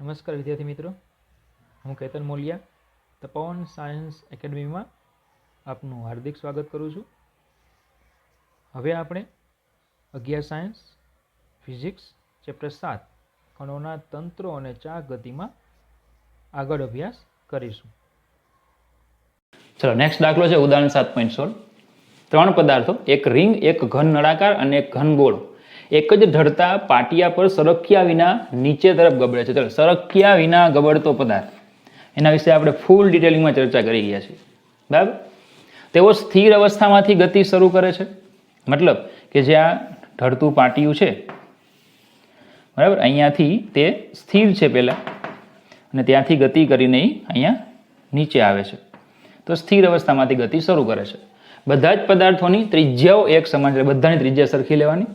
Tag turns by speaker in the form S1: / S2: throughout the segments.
S1: નમસ્કાર વિદ્યાર્થી મિત્રો, હું કેતન મોલિયા તપોવન સાયન્સ એકેડમીમાં આપનું હાર્દિક સ્વાગત કરું છું. હવે આપણે 11 સાયન્સ ફિઝિક્સ ચેપ્ટર 7 કણોના તંત્રો અને ચાક ગતિમાં આગળ અભ્યાસ કરીશું.
S2: ચલો નેક્સ્ટ દાખલો છે ઉદાહરણ 7.16. ત્રણ પદાર્થો, એક રિંગ, એક ઘન નળાકાર અને એક ઘન ગોળો એક જ ઢળતા પાટિયા પર સરક્યા વિના નીચે તરફ ગબડે છે. ચલો, સરક્યા વિના ગબડતો પદાર્થ, એના વિશે આપણે ફૂલ ડિટેલિંગમાં ચર્ચા કરી ગયા છીએ. બરાબર. તેઓ સ્થિર અવસ્થામાંથી ગતિ શરૂ કરે છે. મતલબ કે જે આ ઢળતું પાટિયું છે, બરાબર, અહીંયાથી તે સ્થિર છે પહેલા, અને ત્યાંથી ગતિ કરીને અહીંયા નીચે આવે છે. તો સ્થિર અવસ્થામાંથી ગતિ શરૂ કરે છે. બધા જ પદાર્થોની ત્રિજ્યાઓ એક સમાન છે, બધાની ત્રિજ્યા સરખી લેવાની.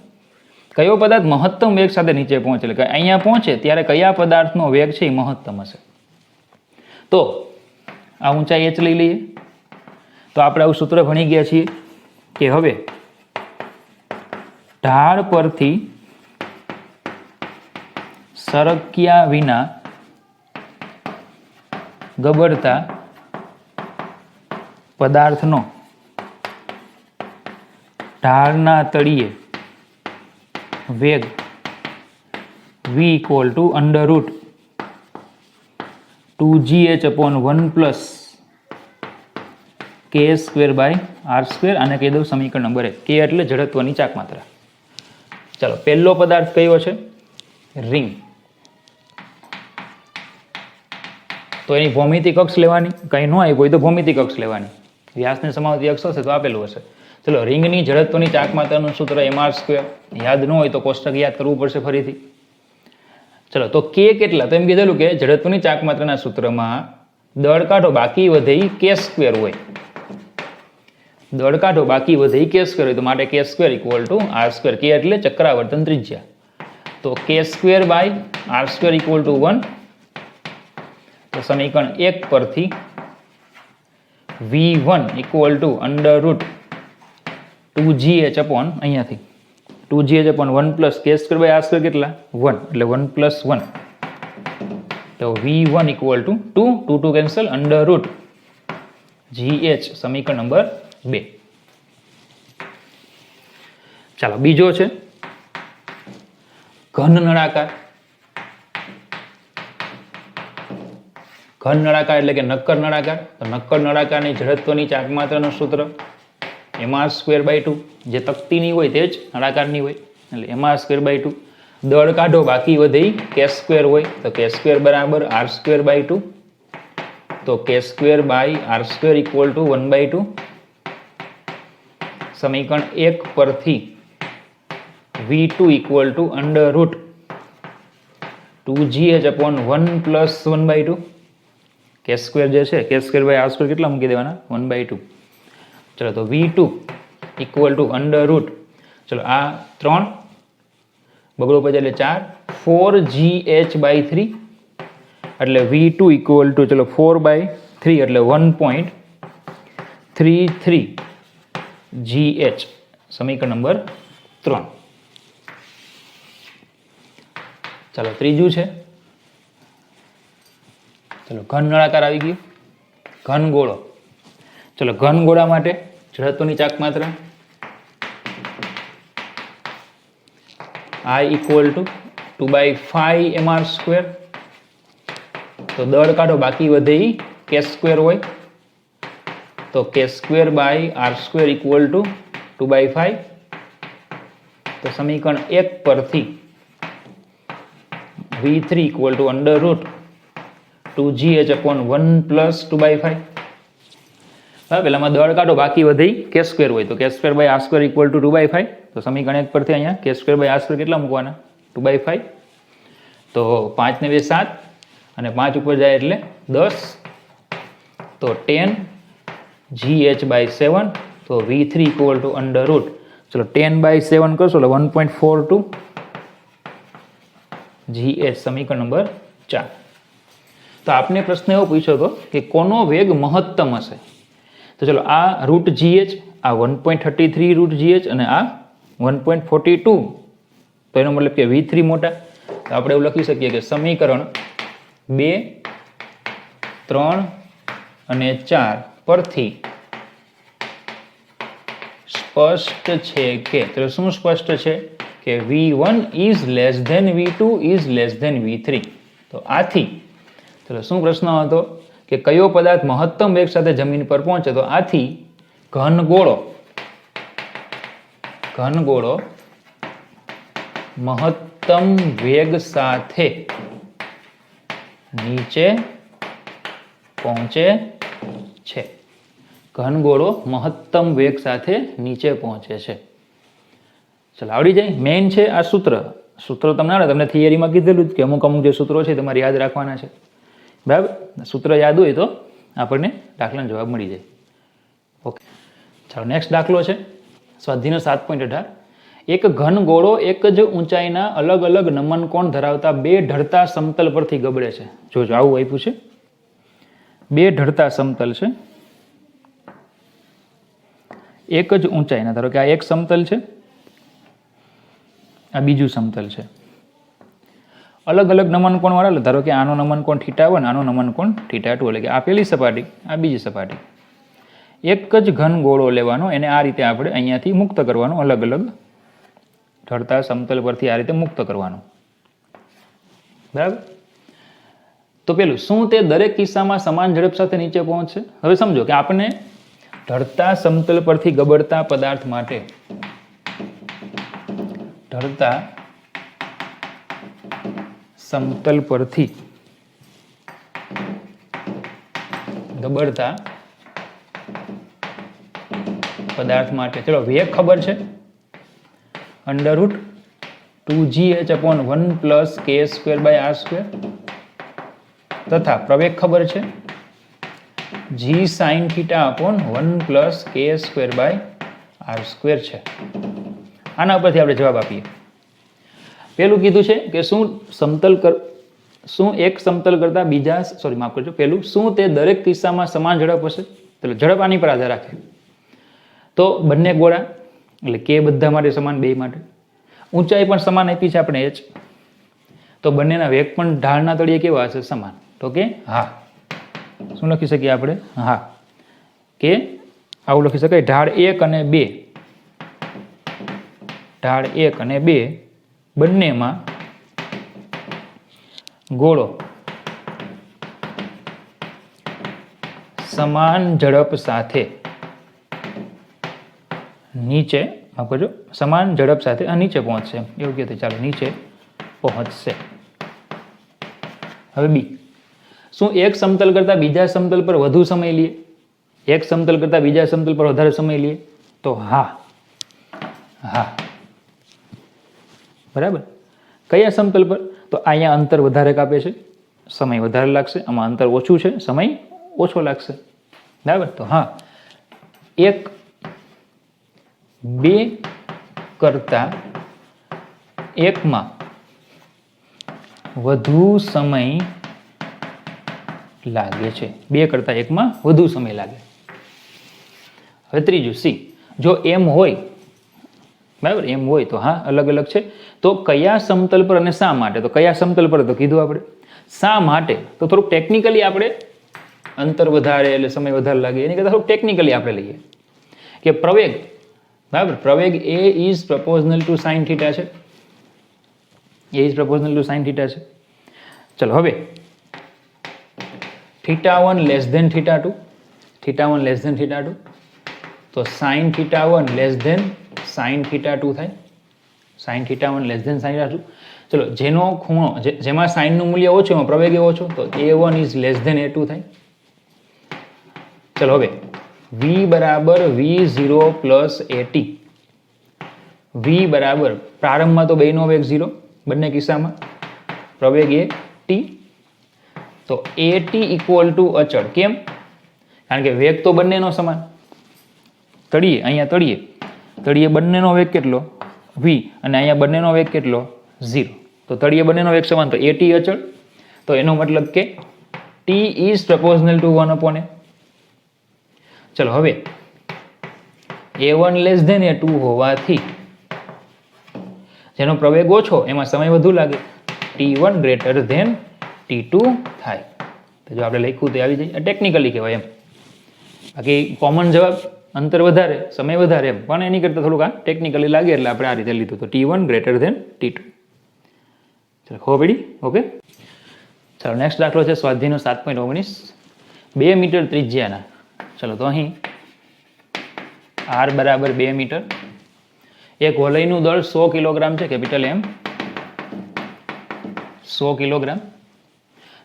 S2: કયો પદાર્થ મહત્તમ વેગ સાથે નીચે પહોંચે, એટલે કે અહીંયા પહોંચે ત્યારે કયા પદાર્થનો વેગ છે એ મહત્તમ હશે. તો આ ઊંચાઈ h લઈ લઈએ. તો આપણે આવું સૂત્ર ભણી ગયા છીએ કે હવે ઢાળ પરથી સરક્યા વિના ગબડતા પદાર્થનો ઢાળના તળિયે વેગ v equal to √ 2gh/1 plus k²/r². આને કહી દઉં સમીકરણ નંબર 1. k એટલે જડત્વની ચાક માત્રા. ચાલો, પહેલો પદાર્થ કયો છે? રિંગ. તો એની ભૌમિતિક અક્ષ લેવાની, કંઈ ન આવી હોય તો ભૌમિતિક અક્ષ લેવાની. વ્યાસને સમાવતી અક્ષ હશે તો આપેલું હશે. ચલો, રિંગની જડત્વની ચાક માત્રાનું સૂત્ર mr². યાદ ન હોય તો કોષ્ટક યાદ કરવું પડશે ફરીથી. ચલો, તો k કેટલા? તો એમ કીધેલું કે જડત્વની ચાક માત્રાના સૂત્રમાં દળ કાઢો બાકી વધે k² હોય. દળ કાઢો બાકી વધે k² હોય, તો માટે k² = r². k એટલે ચક્રાવર્તન ત્રિજ્યા. તો k²/r² = 1. તો સમીકરણ 1 પરથી v1 = √2gh/ અહીંયાથી 2gh/1 પ્લસ k²/r² કેટલા? 1. એટલે 1 + 1. તો v1 = 2 કેન્સલ, √gh. સમીકરણ નંબર 2. ચાલો, બીજો છે ઘન નળાકાર. ઘન નળાકાર એટલે કે નક્કર નળાકાર. તો નક્કર નળાકારની જડત્વની ચાક માત્રાનું સૂત્ર mr²/2. જે તકતીની હોય તે જ નળાકારની હોય, એટલે mr²/2. દળ કાઢો બાકી વધે k² હોય, તો k² = r²/2. તો k²/r² = 1/2. સમીકરણ 1 પરથી v2 = √2gh/1 પ્લસ 1/2. k² જે છે, k²/r² કેટલા મૂકી દેવાના? 1/2. ચલો, તો v2 = ચલો આ 3 બગડો પછી એટલે 4 4gh/3. એટલે v2 = ચલો 4/3 એટલે 1.33 gh. સમીકરણ નંબર 3. ચાલો, ત્રીજું છે, ચલો ઘન નળાકાર આવી ગયું. ઘન ગોળો. ચલો, ઘન ગોળા માટે જડત્વની ચાક માત્રા I = 2/5 mr². તો દળ કાઢો બાકી વધે k² હોય, તો k²/r² = 2/5. તો સમીકરણ 1 પરથી v3 = √2gh/1 પ્લસ 2/5. પેલામાં દળ કાઢો બાકી વધે k² હોય, તો k²/r² = 2/5. તો સમીકરણ 1 પરથી અહીંયા k²/r² કેટલા મૂકવાના? 2/5. તો 5 ને 2 7, અને 5 ઉપર જાય એટલે 10. તો 10gh/7. તો v3 = ચલો 10/7 કરશો એટલે 1.42 gh. સમીકરણ નંબર 4. તો આપને પ્રશ્ન એવો પૂછ્યો હતો કે કોનો વેગ મહત્તમ હશે? તો ચલો, આ √gh, આ 1.33 √gh અને આ 1.42. તો એનો મતલબ કે v3 મોટા. તો આપણે એવું લખી શકીએ કે સમીકરણ 2, 3 અને 4 પરથી સ્પષ્ટ છે કે, તો શું સ્પષ્ટ છે કે V1 is less than V2 is less than V3. તો આથી ચલો શું પ્રશ્ન હતો કે કયો પદાર્થ મહત્તમ વેગ સાથે જમીન પર પહોંચે? તો આથી ઘનગોળો મહત્તમ વેગ સાથે નીચે પહોંચે છે. ઘનગોળો મહત્તમ વેગ સાથે નીચે પહોંચે છે. ચલો આવડી જાય. મેઇન છે આ સૂત્ર તમને આવડે, તમને થિયરીમાં કીધેલું જ કે અમુક જે સૂત્રો છે તમારે યાદ રાખવાના છે. બરાબર, સૂત્ર યાદ હોય તો આપણને દાખલાનો જવાબ મળી જાય. ઓકે, ચાલો નેક્સ્ટ દાખલો છે સ્વાધ્યાયનો 7.18. એક ઘનગોળો એક જ ઊંચાઈના અલગ અલગ નમન કોણ ધરાવતા બે ઢળતા સમતલ પરથી ગબડે છે. જોજો આવું આપ્યું છે, બે ઢળતા સમતલ છે એક જ ઊંચાઈના. ધારો કે આ એક સમતલ છે, આ બીજું સમતલ છે, અલગ અલગ નમન કોણ વાળા. ધારો કે આનો નમન કોણ θ1, આનો નમન કોણ θ2, એટલે કે આ પેલી સપાટી, આ બીજી સપાટી. એક જ ઘન ગોળો લેવાનો, એને આ રીતે આપણે અહીંયાથી મુક્ત કરવાનો, અલગ અલગ ઢળતા સમતલ પરથી આ રીતે મુક્ત કરવાનો. બરાબર. તો પેલું શું તે દરેક કિસ્સામાં સમાન ઝડપ સાથે નીચે પહોંચશે? હવે સમજો કે આપણે ઢળતા સમતલ પરથી ગબડતા પદાર્થ માટે ઢળતા સમતલ પરથી ગબડતા પદાર્થ માટે ચલો વેગ ખબર છે, √2gh/1 + k²/r², તથા પ્રવેગ ખબર છે g sin θ/1 + k²/r² છે. આના પરથી આપણે જવાબ આપીએ. પેલું કીધું છે કે શું એક સમતલ કરતા બીજા, માફ કરજો, પેલું શું તે દરેક કિસ્સામાં સમાન ઝડપ હશે? તો ઝડપ આની પર આધાર રાખે. તો બંને ગોળા એટલે કે બધા માટે સમાન, બે માટે ઊંચાઈ પણ સમાન આપી છે આપણે h, તો બંનેના વેગ પણ ઢાળના તળિયે કેવા હશે? સમાન. તો કે હા. શું લખી શકીએ આપણે? હા, કે આવું લખી શકાય, ઢાળ 1 અને 2, ઢાળ 1 અને 2 બંનેમાં ગોળો સમાન ઝડપ સાથે નીચે, માફ કરજો, સમાન ઝડપ સાથે આ નીચે પહોંચશે. એવું કહેતું, ચાલો નીચે પહોંચશે. હવે બી, શું એક સમતલ કરતા બીજા સમતલ પર વધુ સમય લે? એક સમતલ કરતા બીજા સમતલ પર વધારે સમય લે? તો હા. હા, બરાબર. કયા સમતલ પર? તો અહીંયા અંતર વધારે કાપે છે, સમય વધારે લાગશે. આમાં અંતર ઓછું છે, સમય ઓછો લાગશે. બરાબર. તો હા, એક બે કરતા એકમાં વધુ સમય લાગે છે. બે કરતા એકમાં વધુ સમય લાગે. હવે ત્રીજું સી, જો એમ હોય, બરાબર, એમ હોય તો હા અલગ અલગ છે. તો કયા સમતલ પર અને શા માટે? તો કયા સમતલ પર તો કીધું આપણે, શા માટે તો થોડુંક ટેકનિકલી આપણે, અંતર વધારે એટલે સમય વધારે લાગે, એની કરતાં થોડુંક ટેકનિકલી આપણે લઈએ કે પ્રવેગ, બરાબર, પ્રવેગ a is પ્રપોઝનલ two sine theta છે. a is પ્રપોઝનલ two sine theta છે. ચલો હવે θ1 લેસ ધેન θ2, θ1 લેસ ધેન θ2, તો સાઇન θ1 લેસ ધેન સાઇન θ2 થાય. Sine θ1 less then sine θ2. ચલો જેનો ખૂણો, જેમાં સાઇનનું મૂલ્ય ઓછું, એમાં પ્રવેગ ઓછો, તો a1 is less than a2 થાય. ચલો હવે v બરાબર v0 પ્લસ at. v બરાબર પ્રારંભમાં તો બેનો વેગ 0 બંને કિસ્સામાં, પ્રવેગ એ t, તો at ઇક્વલ ટુ અચળ. કેમ? કારણ કે વેગ તો બંનેનો સમાન. તળિયે, અહીંયા તળિયે બંનેનો વેગ કેટલો? v, અને અહીંયા બંનેનો વેગ કેટલો? 0. તો તળિયે બંનેનો વેગ સમાન, તો at અચળ. તો એનો મતલબ કે t ઇઝ પ્રપોઝનલ ટુ 1/a. ચલો હવે a1 લેસ ધેન a2 હોવાથી જેનો પ્રવેગ ઓછો એમાં સમય વધુ લાગે, t1 ગ્રેટર ધેન T2 થાય. તો જો આપણે લખ્યું તો આવી જાય, ટેકનિકલી કહેવાય એમ. બાકી કોમન જવાબ અંતર વધારે, સમય વધારે એમ, પણ એની કરતાં થોડુંક આ ટેકનિકલી લાગે એટલે આપણે આ રીતે લીધું. તો T1 ગ્રેટર ધેન T2. ચાલો ખબર પડી? ઓકે. ચાલો નેક્સ્ટ દાખલો છે સ્વાધ્યાયનો 7.19. 2 મીટર ત્રિજ્યાના, ચલો તો અહીં R બરાબર 2 મીટર, એક વલયનું દળ 100 કિલોગ્રામ છે, કેપિટલ M, 100 કિલોગ્રામ.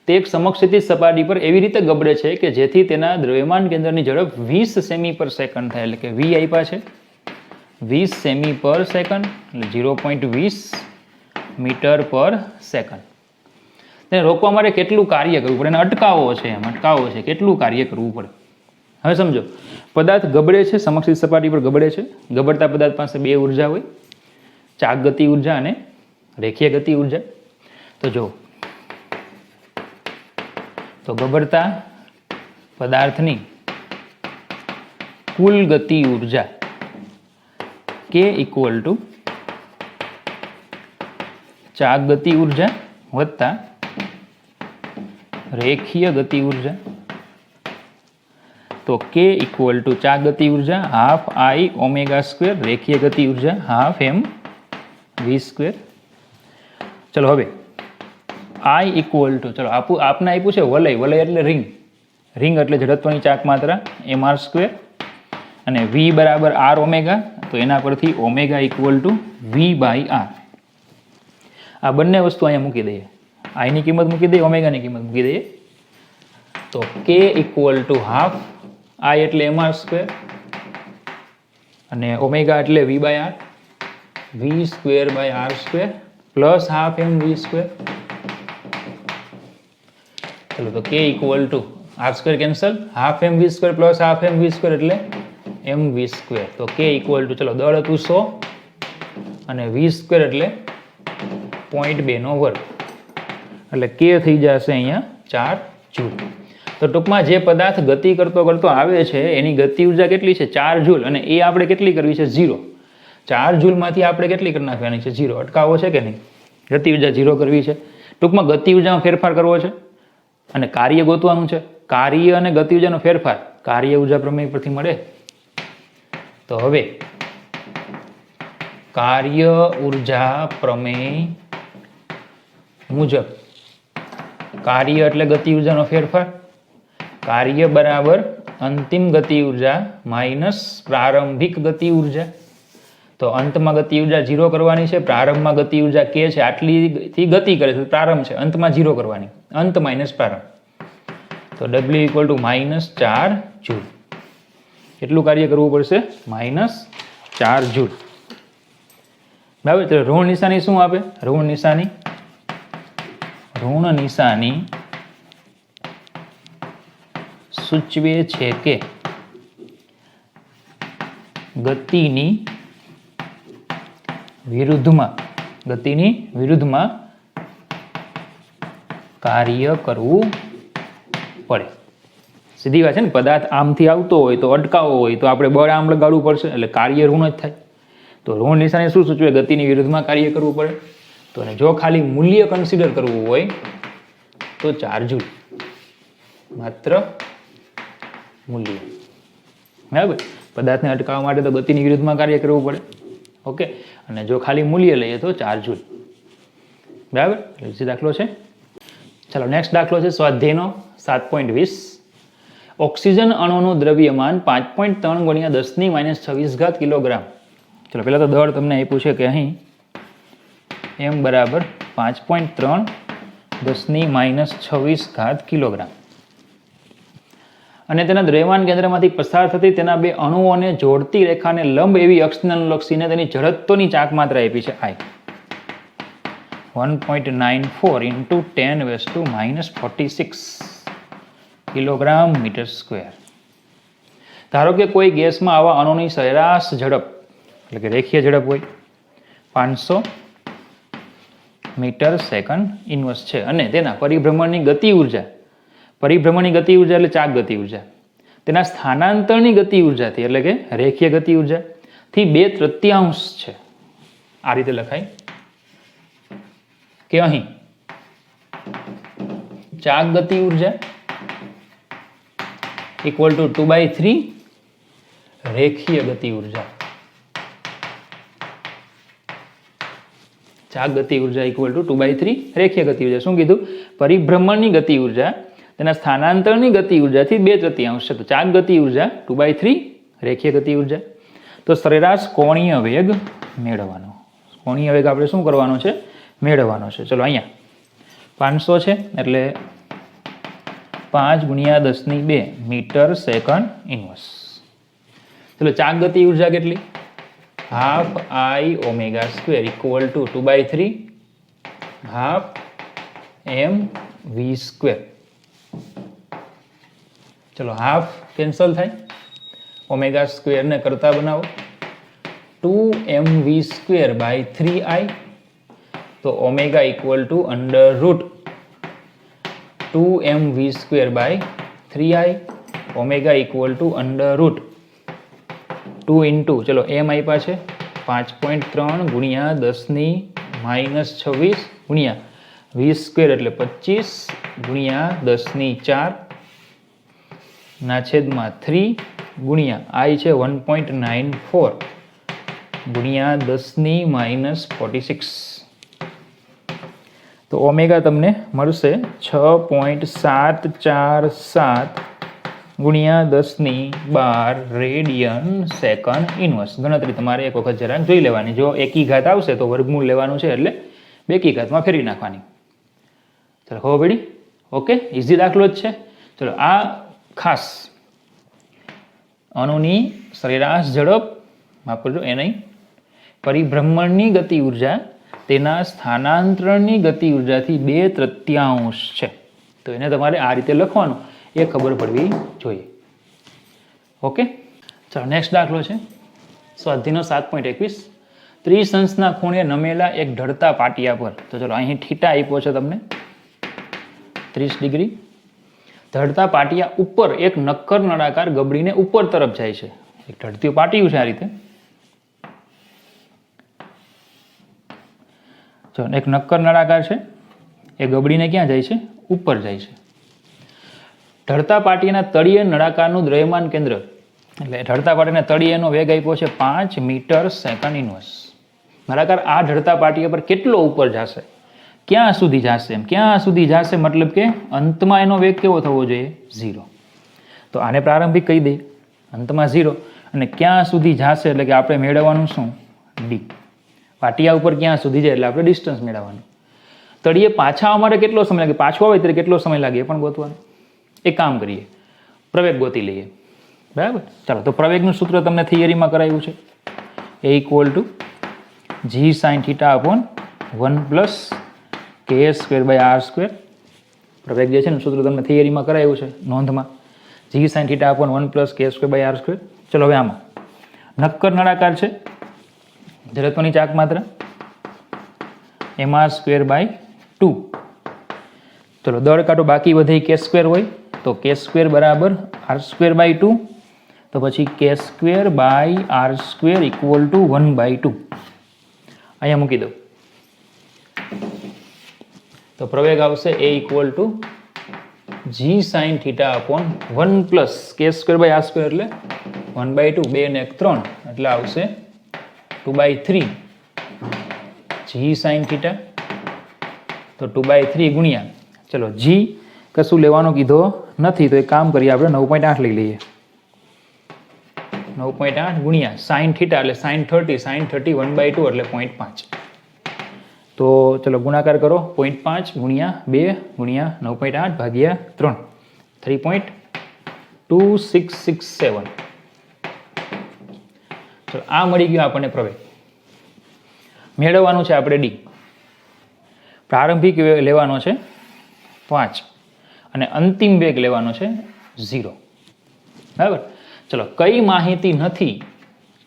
S2: તે એક સમક્ષિતિજ સપાટી પર એવી રીતે ગબડે છે કે જેથી તેના દ્રવ્યમાન કેન્દ્રની ઝડપ 20 સેમી પર સેકન્ડ થાય. એટલે કે V આપ્યા છે 20 સેમી પર સેકન્ડ, એટલે 0.20 મીટર પર સેકન્ડ. તેને રોકવા માટે કેટલું કાર્ય કરવું પડે, એને અટકાવવો છે, એમ અટકાવવો છે, કેટલું કાર્ય કરવું પડે. હવે સમજો, પદાર્થ ગબડે છે, સમક્ષિતિજ સપાટી પર ગબડે છે. ગબડતા પદાર્થ પાસે બે ઉર્જા હોય, ચાક ગતિ ઉર્જા અને રેખીય ગતિ ઉર્જા. તો જો, તો ગબડતા પદાર્થની કુલ ગતિ ઉર્જા K ઇક્વલ ટુ ચાક ગતિ ઉર્જા વત્તા રેખીય ગતિ ઉર્જા. તો K ઇક્વલ ટુ ચાક ગતિ ઉર્જા હાફ I ઓમેગા સ્ક્વેર, રેખીય ગતિ ઉર્જા હાફ mv સ્ક્વેર. ચલો હવે I ઇક્વલ ટુ, ચલો આપને આપ્યું છે વલય, વલય એટલે રિંગ, રિંગ એટલે જડત્વની ચાક માત્રા mr સ્ક્વેર, અને V બરાબર R ઓમેગા, તો એના પરથી omega equal to V by R. આ બંને વસ્તુ અહીંયા મૂકી દઈએ, I ની કિંમત મૂકી દઈએ, ઓમેગાની કિંમત મૂકી દઈએ. તો K equal to half I એટલે mr સ્ક્વેર અને ઓમેગા એટલે V by R, V square by R square plus half mv square. ચલો તો K equal to R square cancel, half mv square plus half mv square એટલે mv square. તો K equal to, ચલો દળ હતું 100 અને V square એટલે 0.2 નો વર્ગ, એટલે K થઈ જશે અહીંયા 4 જૂલ. તો ટૂંકમાં જે પદાર્થ ગતિ કરતો કરતો આવે છે એની ગતિ ઉર્જા કેટલી છે? 4 જૂલ, અને એ આપણે કેટલી કરવી છે? 0. 4 જૂલમાંથી આપણે કેટલી કરી નાખવાની છે? 0. અટકાવવો છે કે નહીં? ગતિ ઉર્જા 0 કરવી છે. ટૂંકમાં ગતિ ઉર્જામાં ફેરફાર કરવો છે અને કાર્ય ગોતવાનું છે. કાર્ય અને ગતિ ઉર્જાનો ફેરફાર કાર્ય ઉર્જા પ્રમેય પરથી મળે. તો હવે કાર્ય ઉર્જા પ્રમેય મુજબ કાર્ય એટલે ગતિ ઉર્જાનો ફેરફાર, કાર્ય બરાબર અંતિમ ગતિ ઉર્જા માઇનસ પ્રારંભિક ગતિ ઉર્જા. તો અંતમાં ગતિ ઉર્જા 0 કરવાની છે, પ્રારંભમાં ગતિ ઉર્જા K છે, આટલીથી ગતિ કરે છે, પ્રારંભ છે, અંતમાં 0 કરવાની, અંત માઇનસ પ્રારંભ. તો W ઇક્વલ ટુ -4 જૂલ. કેટલું કાર્ય કરવું પડશે? -4 જૂલ. બરાબર. તો ઋણ નિશાની શું આપે? ઋણ નિશાની સૂચવે છે કે ગતિની વિરુદ્ધમાં કાર્ય કરવું પડે. સીધી વાત છે ને, પદાર્થ આમથી આવતો હોય તો અટકાવવો હોય તો આપણે બળ આમ લગાડવું પડશે, એટલે કાર્ય ઋણ જ થાય. તો ઋણ નિશાની શું સૂચવે? ગતિની વિરુદ્ધમાં કાર્ય કરવું પડે. તો જો ખાલી મૂલ્ય કન્સિડર કરવું હોય તો 4 જૂલ, માત્ર મૂલ્ય. બરાબર. પદાર્થને અટકાવવા માટે તો ગતિની વિરુદ્ધમાં કાર્ય કરવું પડે. ઓકે. અને જો ખાલી મૂલ્ય લઈએ તો 4 જૂલ. બરાબર. એટલે દાખલો છે. ચાલો નેક્સ્ટ દાખલો છે સ્વાધ્યાયનો 7.20. ઓક્સિજન અણુનું દ્રવ્યમાન 5.3 ગુણ્યા 10⁻26 કિલોગ્રામ. ચલો પહેલાં તો દળ તમને આપ્યું છે કે અહીં m બરાબર 5.3 10⁻26 કિલોગ્રામ, અને તેના દ્રવ્યમાન કેન્દ્રમાંથી પસાર થતી તેના બે અણુઓને જોડતી રેખાને લંબ એવી અક્ષને અનુલક્ષીને તેની જડત્વની ચાક માત્રા આપી છે I. 1.94 into 10⁻46 kilogram metre square. ધારો કે કોઈ ગેસમાં આવા અણુની સરેરાશ ઝડપ, એટલે કે રેખીય ઝડપ હોય 500 મીટર સેકન્ડ ઇન્વર્સ છે, અને તેના પરિભ્રમણની ગતિ ઉર્જા એટલે ચાક ગતિ ઉર્જા તેના સ્થાનાંતરની ગતિ ઉર્જાથી, એટલે કે રેખીય ગતિ ઉર્જાથી 2/3 છે. આ રીતે લખાય કે અહીં ચાક ગતિ ઉર્જા ઇક્વલ ટુ 2/3 રેખીય ગતિ ઉર્જા. ચાક ગતિ ઉર્જા ઇક્વલ ટુ 2/3 રેખીય ગતિ ઉર્જા. શું કીધું? પરિભ્રમણની ગતિ ઉર્જા તેના સ્થાનાંતરની ગતિ ઉર્જાથી 2/3 છે. તો ચાક ગતિ ઉર્જા 2/3 રેખીય ગતિ ઉર્જા. તો સરેરાશ કોણીય વેગ મેળવવાનો. કોણીય વેગ આપણે શું કરવાનો છે? મેળવવાનો છે. ચલો અહીંયા 500 છે એટલે 5 × 10⁻²m સેકન્ડ ઇન્વર્સ. ચલો ચાક ગતિ ઉર્જા કેટલી? Half I ω² equal to 2/3 half mv². ચલો હાફ કેન્સલ થાય, ω² ને કરતા બનાવો, 2mv²/3i. તો omega equal two √2mv²/3i. Omega equal two √2 into ચલો એમ આપ્યા છે 5.3 ગુણ્યા 10⁻26 ગુણ્યા v² એટલે 25 ગુણ્યા 10⁴ ના છેદમાં 3 ગુણ્યા i છે 1.94 ગુણ્યા 10⁻46. તો ઓમેગા તમને મળશે 6.747 ગુણ્યા 10⁻12 રેડિયન સેકન્ડ ઇન્વર્સ. ગણતરી તમારે એક વખત જરાક જોઈ લેવાની. જો એકી ઘાત આવશે તો વર્ગમૂળ લેવાનું છે એટલે બેકી ઘાતમાં ફેરવી નાખવાની. ચલો ખબર પડી? ઓકે, ઇઝી દાખલો જ છે. ચલો આ ખાસ અણુની સરેરાશ ઝડપ માફ કરજો એ નહીં, પરિભ્રમણની ગતિ ઉર્જા તેના સ્થાનાંતરણની ગતિ ઉર્જાથી 2/3 છે. તો એને તમારે આ રીતે લખવાનું, એ ખબર પડવી જોઈએ. ઓકે, ચાલો નેક્સ્ટ દાખલો છે સ્વાધ્યાયનો 7.21. ત્રિશંસના ખૂણે નમેલા એક ઢળતા પાટિયા પર. તો ચલો અહીં થીટા આપ્યો છે તમને 30 ડિગ્રી. ઢળતા પાટિયા ઉપર એક નક્કર નળાકાર ગબડીને ઉપર તરફ જાય છે. એક ઢળતું પાટિયું છે આ રીતે. જો એક નક્કર નળાકાર છે, એ ગબડીને ક્યાં જાય છે? ઉપર જાય છે. ઢળતા પાટિયાના તળિયે નળાકારનું દ્રવ્યમાન કેન્દ્ર, એટલે ઢળતા પાટિયાના તળિયેનો વેગ આપ્યો છે 5 મીટર સેકન્ડ ઇન્વર્સ. નળાકાર આ ઢળતા પાટિયા પર કેટલો ઉપર જશે? ક્યાં સુધી જશે? એમ ક્યાં સુધી જશે મતલબ કે અંતમાં એનો વેગ કેવો થવો જોઈએ? 0. તો આને પ્રારંભિક કહી દઈએ, અંતમાં 0. અને ક્યાં સુધી જશે એટલે કે આપણે મેળવવાનું શું? d. પાટિયા ઉપર ક્યાં સુધી જાય એટલે આપણે ડિસ્ટન્સ મેળવવાનું. તળિયે પાછા આવવા માટે કેટલો સમય લાગે? પાછું આવે ત્યારે કેટલો સમય લાગે એ પણ ગોતવાનું. એક કામ કરીએ, પ્રવેગ ગોતી લઈએ. બરાબર, ચાલો. તો પ્રવેગનું સૂત્ર તમને થિયરીમાં કરાવ્યું છે, એ equal to g sin θ upon 1 + k²/r². પ્રવેગ જે છે ને સૂત્ર તમને થિયરીમાં કરાવ્યું છે નોંધમાં, g sin θ upon 1 + k²/r². ચલો હવે આમાં નક્કર નળાકાર છે, જડત્વની ચાક માત્રા mr²/2. ચલો દળ કાઢો, બાકી વધે k² હોય તો k² = r²/2. તો પછી k²/r² ઇક્વલ ટુ 1/2. અહીંયા મૂકી દો તો પ્રવેગ આવશે a equal to g sin θ upon 1 + k²/r² એટલે 1/2. 2 ને 1 3 એટલે આવશે 2/3 g sin θ. તો 2/3 ગુણ્યા ચલો g કશું લેવાનો કીધો નથી તો એક કામ કરીએ, આપણે 9.8 લઈ લઈએ. 9.8 ગુણ્યા sin θ એટલે sin 30, sin 30 1/2 એટલે 0.5. તો ચલો ગુણાકાર કરો, 0.5 ગુણ્યા 2 ગુણ્યા 9.8 ભાગ્યા 3, 3.2667. ચલો આ મળી ગયો આપણને પ્રવેગ. મેળવવાનું છે આપણે ડી. પ્રારંભિક વેગ લેવાનો છે 5 અને અંતિમ વેગ લેવાનો છે 0. બરાબર, ચલો કઈ માહિતી નથી,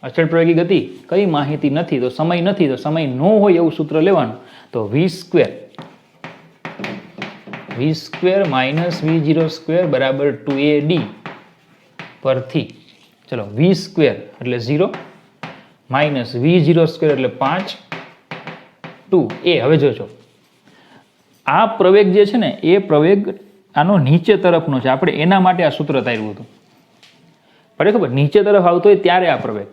S2: અચળ પ્રયોગી ગતિ કઈ માહિતી નથી, તો સમય નથી, તો સમય ન હોય એવું સૂત્ર લેવાનું. તો v² - v0² બરાબર 2ad પરથી ચલો v² એટલે 0 માઇનસ v0² એટલે 5 2a. હવે જોજો આ પ્રવેગ જે છે ને એ પ્રવેગ આનો નીચે તરફનો છે, આપણે એના માટે આ સૂત્ર તાર્યું હતું. બરાબર, નીચે તરફ આવતો હોય ત્યારે આ પ્રવેગ,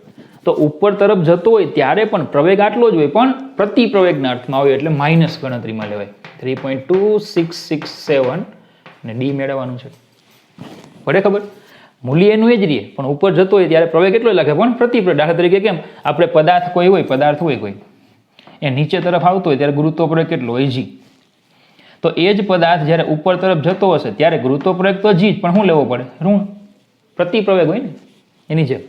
S2: તો ઉપર તરફ જતો હોય ત્યારે પણ પ્રવેગ આટલો જ હોય, પણ પ્રતિ પ્રવેગના અર્થમાં હોય એટલે માઇનસ ગણતરીમાં લેવાય. 3.2667 અને ડી મેળવવાનું છે. પડે ખબર? મૂલ્ય એનું એ જ રહીએ, પણ ઉપર જતો હોય ત્યારે પ્રવેગ એટલો લાગે, પણ પ્રતિ પ્રવેગ. દાખલા તરીકે કેમ આપણે પદાર્થ હોય કોઈ એ નીચે તરફ આવતો હોય ત્યારે ગુરુત્વ પ્રવેગ કેટલો હોય? જી. તો એ જ પદાર્થ જ્યારે ઉપર તરફ જતો હશે ત્યારે ગુરુત્વ પ્રવેગ તો જી જ, પણ શું લેવો પડે? ઋણ. પ્રતિ પ્રવેગ હોય ને એની જેમ.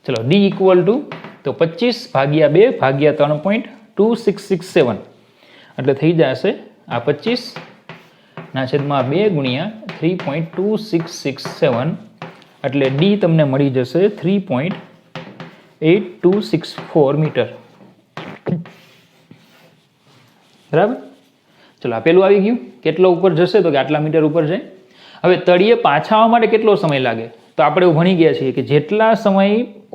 S2: ચલો, ડી ઇક્વલ ટુ તો 25 ભાગ્યા 2 ભાગ્યા 3.2667 એટલે થઈ જશે આ 25 ના છેદમાં 2 ગુણ્યા 3.2667 એટલે ડી તમને મળી જશે 3.8264 મીટર. બરાબર. ચલો, આ પેલું આવી ગયું. કેટલો ઉપર જશે? તો કે આટલા મીટર ઉપર જાય. હવે તળિયે પાછા આવવા માટે કેટલો સમય લાગે? તો આપણે એવું ભણી ગયા છીએ કે જેટલા સમય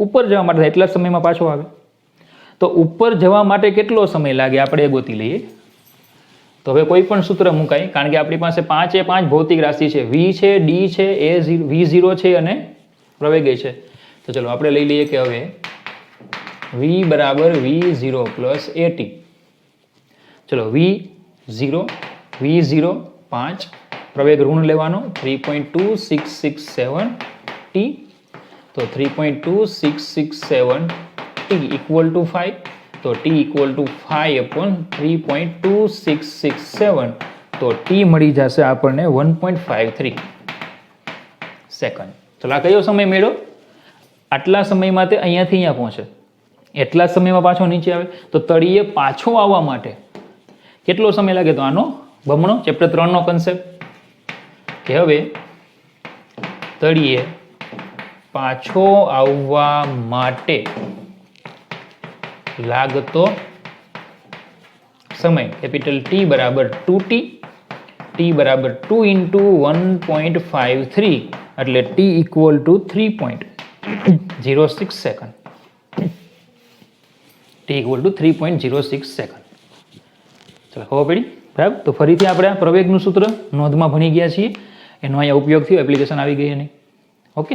S2: ઉપર જવા માટે થાય એટલા સમયમાં પાછો આવે. તો ઉપર જવા માટે કેટલો સમય લાગે આપણે એ ગોતી લઈએ. તો હવે કોઈ પણ સૂત્ર મુકાય, કારણ કે આપણી પાસે 5 એ 5 ભૌતિક રાશિ છે. વી છે, ડી છે, V0 છે અને પ્રવેગે છે. તો ચલો આપણે લઈ લઈએ કે હવે વી બરાબર V0 પ્લસ AT. ચલો, V0 5, પ્રવેગ ઋણ લેવાનો 3.2667 t. તો 3.2667 t ઇક્વલ ટુ 5. તો t ઇક્વલ ટુ 5/3.2667. તો t મળી જશે આપણને 1.53 સેકન્ડ. ચલો, આ કયો સમય મેળ્યો? આટલા સમયમાં તે અહીંયાથી અહીંયા પહોંચે, એટલા સમયમાં પાછો નીચે આવે. તો તળિયે પાછો આવવા માટે કેટલો સમય લાગે? તો આનો બમણો. ચેપ્ટર 3 નો કન્સેપ્ટ કે હવે તળિયે પાછો આવવા માટે લાગતો સમય કેપિટલ T બરાબર 2t, T બરાબર 2 ઇન્ટુ 1.53 એટલે T equal to 3.06 second. T equal to 3.06 second. ચલો, ખબર પડી? બરાબર. તો ફરીથી આપણે આ પ્રવેગનું સૂત્ર નોંધમાં ભણી ગયા છીએ, એનો અહીંયા ઉપયોગ થયો, એપ્લિકેશન આવી ગઈ એની. ઓકે.